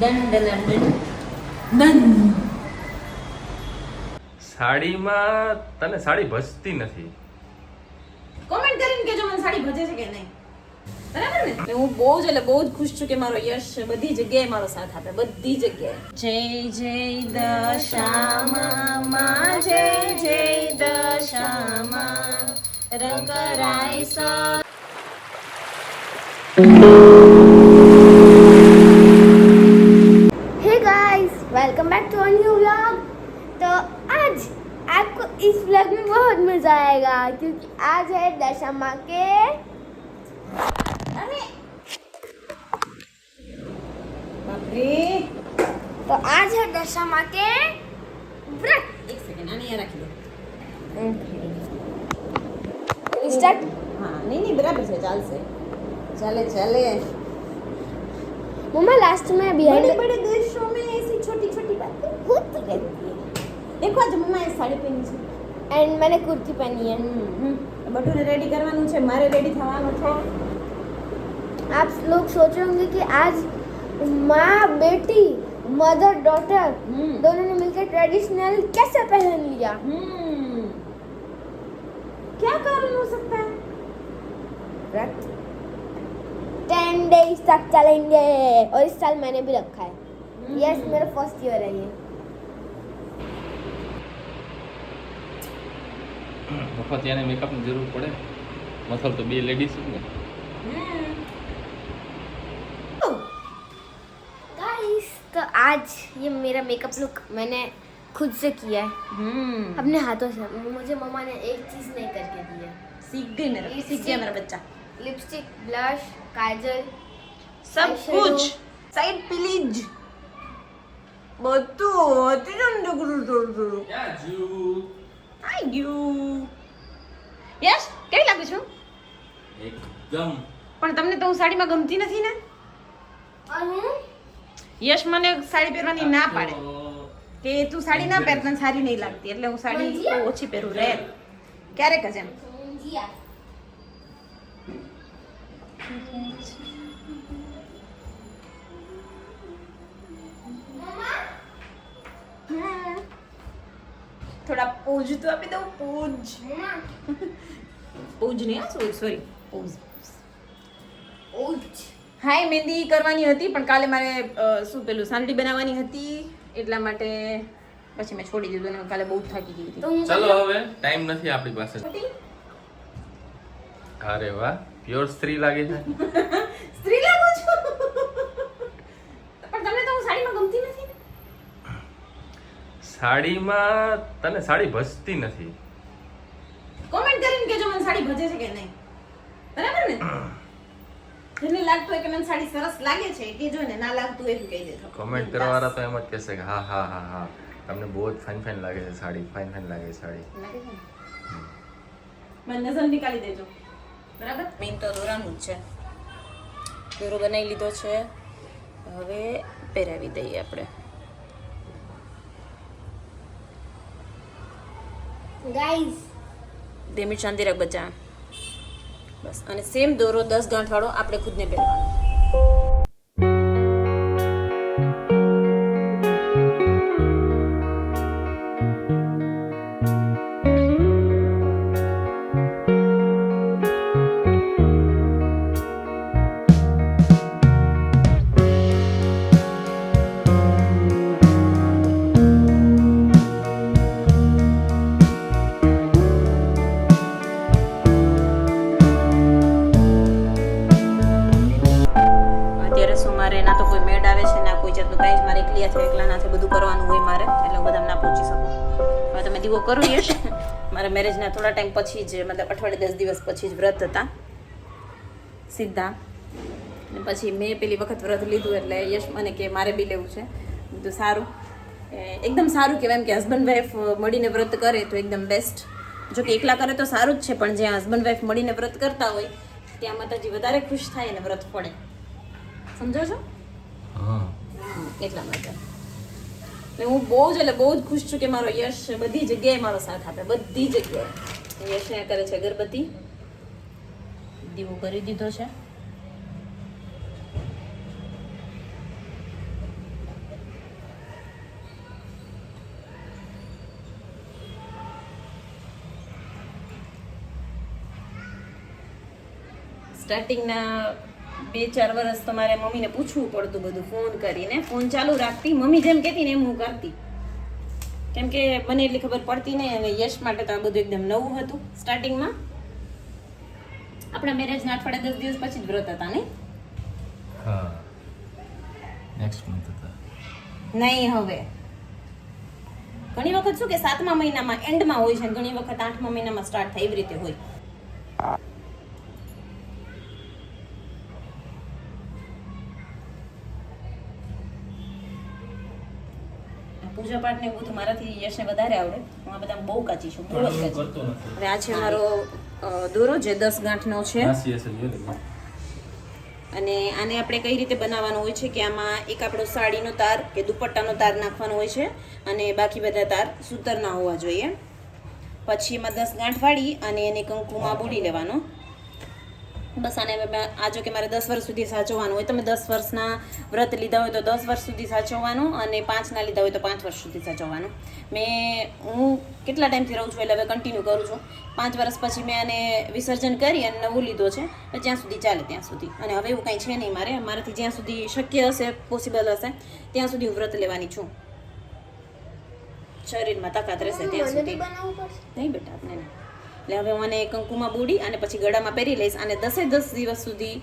Done done done done. સાડીમાં તને સાડી ભજતી નથી. કોમેન્ટ કરીને કેજો મને સાડી ભજે છે કે નહીં. બરાબર ને? એટલે હું બહુ જ ખુશ છું કે મારો યશ બધી જગ્યાએ મારો સાથ આપે, બધી જગ્યાએ. જય જય દશામાં જય જય દશામાં રંગ કરાય સા. Hey guys, welcome back to a new vlog. तो आज आपको इस व्लॉग में बहुत मजा आएगा क्योंकि आज है दशमा के तो आज है दशमा के व्रत। એક સેકન્ડ આને અહીંયા રાખી દો. स्टार्ट। હા નહીં બરાબર છે, ચાલશે. ચાલે. मम्मा लास्ट में बड़े बिहाइंड बड़े देशों में ऐसी छोटी छोटी बातें होती रहती है. देखो आज मम्मा એ સાડી પહેરી છે. एंड मैंने कुर्ती पहनी है। બટુને રેડી કરવાનું છે, મારે રેડી થવાનું છે. आप लोग सोच रहे होंगे कि आज माँ बेटी मदर डॉटर दोनों ने मिलकर ट्रेडिशनल कैसे पहन लिया। क्या कारण हो सकता है? व्रत 10 डेज तक चलेंगे और इस साल मैंने भी रखा है। यस, मेरा फर्स्ट ईयर है ये। વખત એને મેકઅપની જરૂર પડે. મતલબ તો બે લેડીઝ ને. गाइस, तो आज ये मेरा मेकअप लुक मैंने खुद से किया है, अपने हाथों से। मुझे मम्मा ने एक चीज नहीं करके दी है। सीख गया मेरा बच्चा. लिपस्टिक, ब्लश, काजल, सब eyeshadow. कुछ साइड प्लीज બધું હતી ને ગુરુ આઈ ગયું. યસ, કેવી લાગુ છું? એકદમ. પણ તમને તો હું સાડીમાં ગમતી નથી ને? और हूँ યશ મને સાડી પહેરવાની ના પાડે કે તું સાડી ના પહેર, તને સારી નહીં લાગતી, એટલે હું સાડી બહુ ઓછી પહેરું રે ક્યારેક જ એમ. जिया। થોડા પોઝ તો આપી દઉં. પોઝ નહીં, હા સોરી પોઝ. હાય, મહેંદી કરવાની હતી પણ કાલે મારે શું પેલું સાંડળી બનાવવાની હતી, એટલા માટે પછી મેં છોડી દીધું ને કાલે બહુ થાકી ગઈ હતી. ચાલો હવે ટાઈમ નથી આપણી પાસે. અરે વાહ, પ્યોર સ્ત્રી લાગે છે. સ્ત્રી લાગુ છું પણ તમને તો હું સાડીમાં ગમતી નથી ને? સાડીમાં તને સાડી ભજતી નથી. કોમેન્ટ કરીને કેજો મને સાડી ભજે છે કે નહીં. બરાબર ને? જેને લાગતું હોય કે મને સાડી સરસ લાગે છે કેજો ને, ના લાગતું હોય તો કહી દેજો. કોમેન્ટ કરવાવાળા તો એમ જ કહેશે કે હા હા હા હા તમને બહુ જ ફાઇન લાગે છે સાડી, ફાઇન લાગે છે સાડી. લાગે છે ને? મને નજર નીકાળી દેજો. બરાબર? મેન તો દોરાનું જ છે. દોરો બનાવી લીધો છે, હવે પહેરાવી દઈએ આપણે. गाइस, 2 મિનિટ શાંતિ રાખ બચ્ચા. બસ, અને સેમ દોરો 10 ગાંઠ વાળો આપણે ખુદને પહેરવાનો. દીવો કરું યશ. મારા મેરેજના થોડા ટાઈમ પછી જ, મતલબ અઠવાડિયે 10 દિવસ પછી જ વ્રત હતા સીધા. અને પછી મેં પેલી વખત વ્રત લીધું એટલે યશ મને કે મારે બી લેવું છે. તો સારું, એકદમ સારું કહેવાય એમ કે હસબન્ડ વાઈફ મળીને વ્રત કરે તો એકદમ બેસ્ટ. જો કે એકલા કરે તો સારું જ છે, પણ જ્યાં હસબન્ડ વાઈફ મળીને વ્રત કરતા હોય ત્યાં માતાજી વધારે ખુશ થાય અને વ્રત પડે. સમજો છો? એટલા માટે હું બહુ જ ખુશ છું કે મારો યશ બધી જગ્યાએ મારો સાથ આપે, બધી જગ્યાએ. યશ ને કરે છે અગરબત્તી, દીવો કરી દીધો છે. સ્ટાર્ટિંગના 2-4 વર્ષ તો મારે મમ્મીને પૂછવું પડતું બધું ફોન કરીને. ફોન ચાલુ રાખતી, મમ્મી જેમ કહેતી ને એમ હું કરતી, કેમ કે મને એટલી ખબર પડતી નહીં. અને યશ માટે તો આ બધું એકદમ નવું હતું સ્ટાર્ટિંગમાં. આપણા મેરેજના અઠવાડિયા 10 દિવસ પછી જ વ્રત હતા ને? હા, નેક્સ્ટ મંથ હતા. નહીં, હવે ઘણી વખત શું કે 7મા મહિનામાં એન્ડમાં હોય છે, ઘણી વખત 8મા મહિનામાં સ્ટાર્ટ થાય, એવી રીતે હોય. પૂજા પાઠ ને બધું મારાથી યશને વધારે આવડે. હું આ બધા બહુ કાચી છું, બહુ જ કાચી. હવે આ છે મારો દોરો જે 10 ગાંઠનો છે. અને આને આપણે કઈ રીતે બનાવવાનો હોય છે કે આમાં એક આપણો સાડીનો તાર કે દુપટ્ટાનો તાર નાખવાનો હોય છે અને બાકી બધા તાર સૂતરના હોવા જોઈએ. પછી એમાં 10 ગાંઠ વાળી અને એને કંકુમાં બોળી લેવાનો. બસ આને આ જો કે મારે 10 વર્ષ સુધી સાચવવાનું હોય. તમે 10 વર્ષના વ્રત લીધા હોય તો 10 વર્ષ સુધી સાચવવાનું, અને 5ના લીધા હોય તો 5 વર્ષ સુધી સાચવવાનું. હું કેટલા ટાઈમથી રહું છું એટલે હવે કન્ટિન્યુ કરું છું. 5 વર્ષ પછી મેં આને વિસર્જન કરી અને નવું લીધો છે, જ્યાં સુધી ચાલે ત્યાં સુધી. અને હવે એવું કંઈ છે નહીં મારાથી જ્યાં સુધી શક્ય હશે, પોસિબલ હશે ત્યાં સુધી હું વ્રત લેવાની છું. શરીરમાં તાકાત રહેશે ત્યાં સુધી. નહીં બેટા, આપણે નહીં. એટલે હવે હું આને કંકુમાં બોડી અને પછી ગળામાં પહેરી લઈશ. અને 10 દિવસ સુધી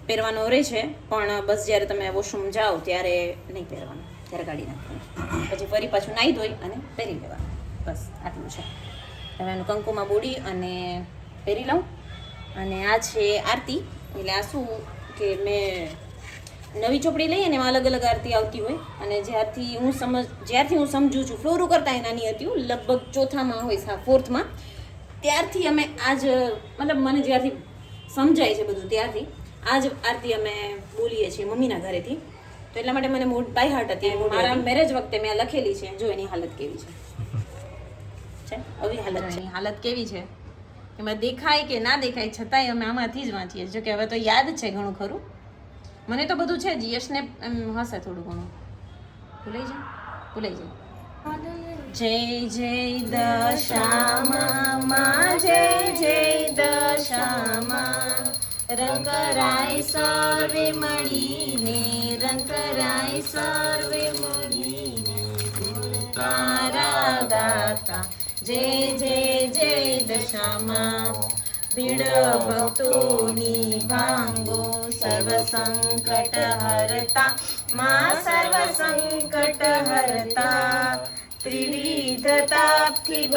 પહેરવાનો રહે છે, પણ બસ જ્યારે તમે વોશરૂમ જાઓ ત્યારે નહીં પહેરવાનું, ત્યારે કાઢી નાખવાનું. પછી ફરી પાછું નાહી ધોઈ અને પહેરી લેવાનું. બસ આટલું છે. હવે એનું કંકુમાં બોડી અને પહેરી લઉં. અને આ છે આરતી. એટલે આ શું કે મેં નવી ચોપડી લઈએ ને એમાં અલગ અલગ આરતી આવતી હોય. અને જ્યારથી હું સમજું છું, ફ્લોરું કરતાં નાની હતી હું, લગભગ 4થામાં હોય, 4થમાં, ત્યારથી અમે આજ મતલબ મને જ્યારથી સમજાય છે બધું ત્યારથી આજ આરતી અમે બોલીએ છીએ મમ્મીના ઘરેથી. તો એટલા માટે મને મોટ બાય હાર્ટ હતી. મારા મેરેજ વખતે મેં લખેલી છે. જો એની હાલત કેવી છે, આવી હાલત છે. હાલત કેવી છે એમાં દેખાય કે ના દેખાય, છતાંય અમે આમાંથી જ વાંચીએ. જો કે હવે તો યાદ છે ઘણું ખરું, મને તો બધું છે જ. યશને એમ હશે થોડું ઘણું, ભૂલાઈ જાય. જય જય દશામાં, જય જય દશામાં, રંગ કરાય સર્વે મળીને, રંગ કરાય સર્વે મળીને, તારા દાતા. જય જય જય દશામાં, ભીડ ભક્તોની ભાંગો, સર્વ સંકટ હરતા માં, સર્વ સંકટ હરતા. ત્રિવિધ તાપથી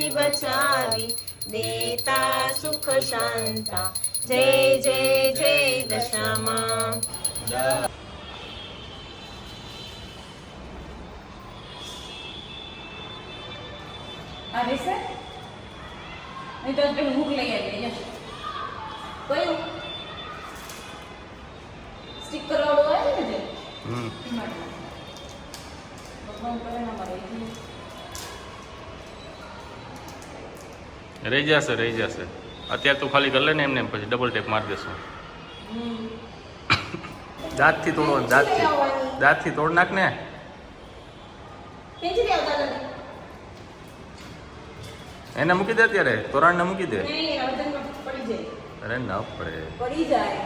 બચાવી, દેતા સુખ શાંતા. જય જય જય દશામાં. આવે છે નહીં તો પેલું ભૂખ લઈ આવી. કયું સ્ટીકર વાળું આવે ને જે રહી જશે. અત્યારે તું ખાલી કરી લે ને એમને, પછી ડબલ ટેપ મારી દેશું. દાંતથી તોડ નાખ ને. એને મૂકી દે, અત્યારે તોરાણને મૂકી દે. અરે ન પડી જાય.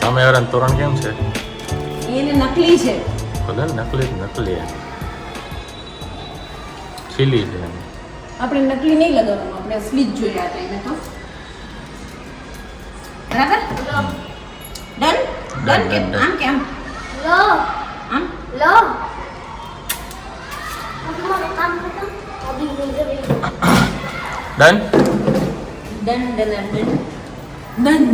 સામેવાળાનું તોરણ કેમ છે? એને નકલી છે. બધા નકલી ખીલી છે. આપણે નકલી નહીં લગાવવાનું, આપણે અસલી જ જોઈએ આ ટાઈમે તો. બરાબર? ડન કે આમ? लो આમ लो अब काम खत्म अभी मुझे done done done done done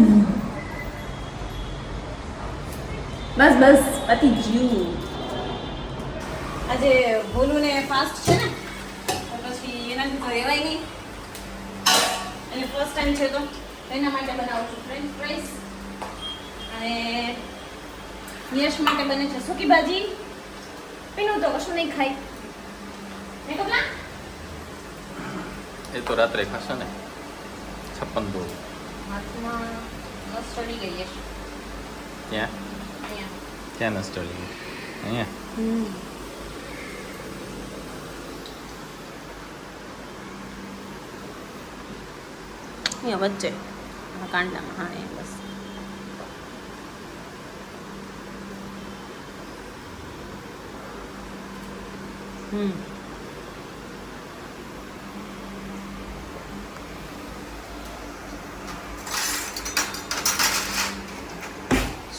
બસ બસ પતી ગયું. આજે ભોલુને ફાસ્ટ છે ને તો પછી એનાથી તો રહેવાય નહીં. અને ફર્સ્ટ ટાઈમ છે તો એના માટે બનાવું છું ફ્રેન્ચ ફ્રાઈસ અને યશ માટે બને છે સૂકી ભાજી. પીનું તો કશું નહીં ખાય નહીં કપલા. એ તો રાત્રે ખાશે ને 56 દો હાથમાં મસ્ત ચડી ગઈ યશ ત્યાં અહીંયા. ક્યાં નસ્ટલી અહીંયા અહીંયા વચ્ચે આ કાંડામાં હા એ બસ.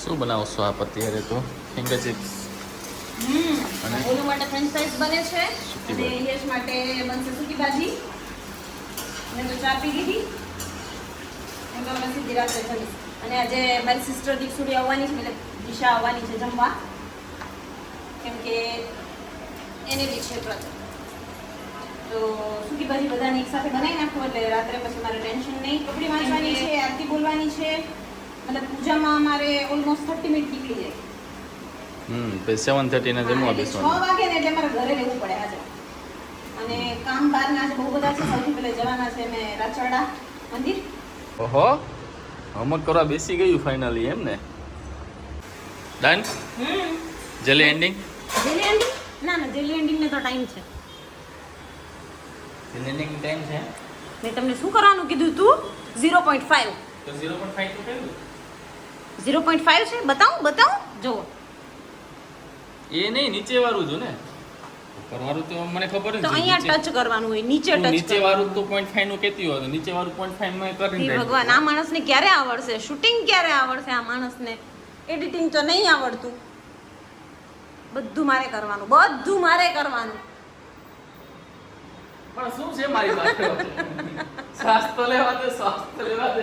શું બનાવશો આપ અત્યારે તો ફિંગર ચિપ્સ અને? ઓલું માટે ફ્રેન્ચ ફ્રાઈસ બને છે સૂકી અને ભાજી. યશ માટે બનશે સૂકી ભાજી. મેં તો ચા પી લીધી એમ તો અમે સીધી રાત્રે જમીશ. અને આજે મારી સિસ્ટર દીક્ષુડી આવવાની છે એટલે દિશા આવવાની છે જમવા કેમ કે એને બી છે વ્રત. તો સૂકી ભાજી બધાને એક સાથે બનાવી નાખું એટલે રાત્રે પછી મારે ટેન્શન નહીં. કપડી વાંચવાની છે, આરતી બોલવાની છે, મતલબ પૂજામાં અમારે ઓલમોસ્ટ 30 મિનિટ નીકળી જાય. પછી 7:30 ને જમવા એટલે 6 બેસવાનું. વાગે ને એટલે મારે ઘરે રહેવું પડે આજે. અને કામ બહારના આજે બહુ બધા છે. સૌથી પહેલા જવાના છે મેં રાચરડા મંદિર. ઓહો હોમવર્ક કરવા બેસી ગયું ફાઇનલી એમ ને? ડન જલ્દી એન્ડિંગ જેલી એન્ડિંગ ના ના જેલી એન્ડિંગ ને તો ટાઈમ છે. જલ્દી એન્ડિંગ ટાઈમ છે મેં તમને શું કરવાનું કીધું તું 0.5 તો 0.5 તો કહ્યું 0.5 છે. બતાવું જુઓ. એ નહીં નીચે વાળું જો ને ઉપર વાળું તો મને ખબર તો જ છે. અહીંયા નીચે- ટચ કરવાનું હોય નીચે તું ટચ નીચે વાળું તો 0.5 નું કહેતી હોય તો નીચે વાળું 0.5 માં કરીને ભગવાન આ માણસને ક્યારે આવડશે? શૂટિંગ ક્યારે આવડશે આ માણસને? એડિટિંગ તો નહીં આવડતું. બધું મારે કરવાનું. પણ શું છે મારી પાસે શ્વાસ તો લેવા દે શ્વાસ તો લેવા દે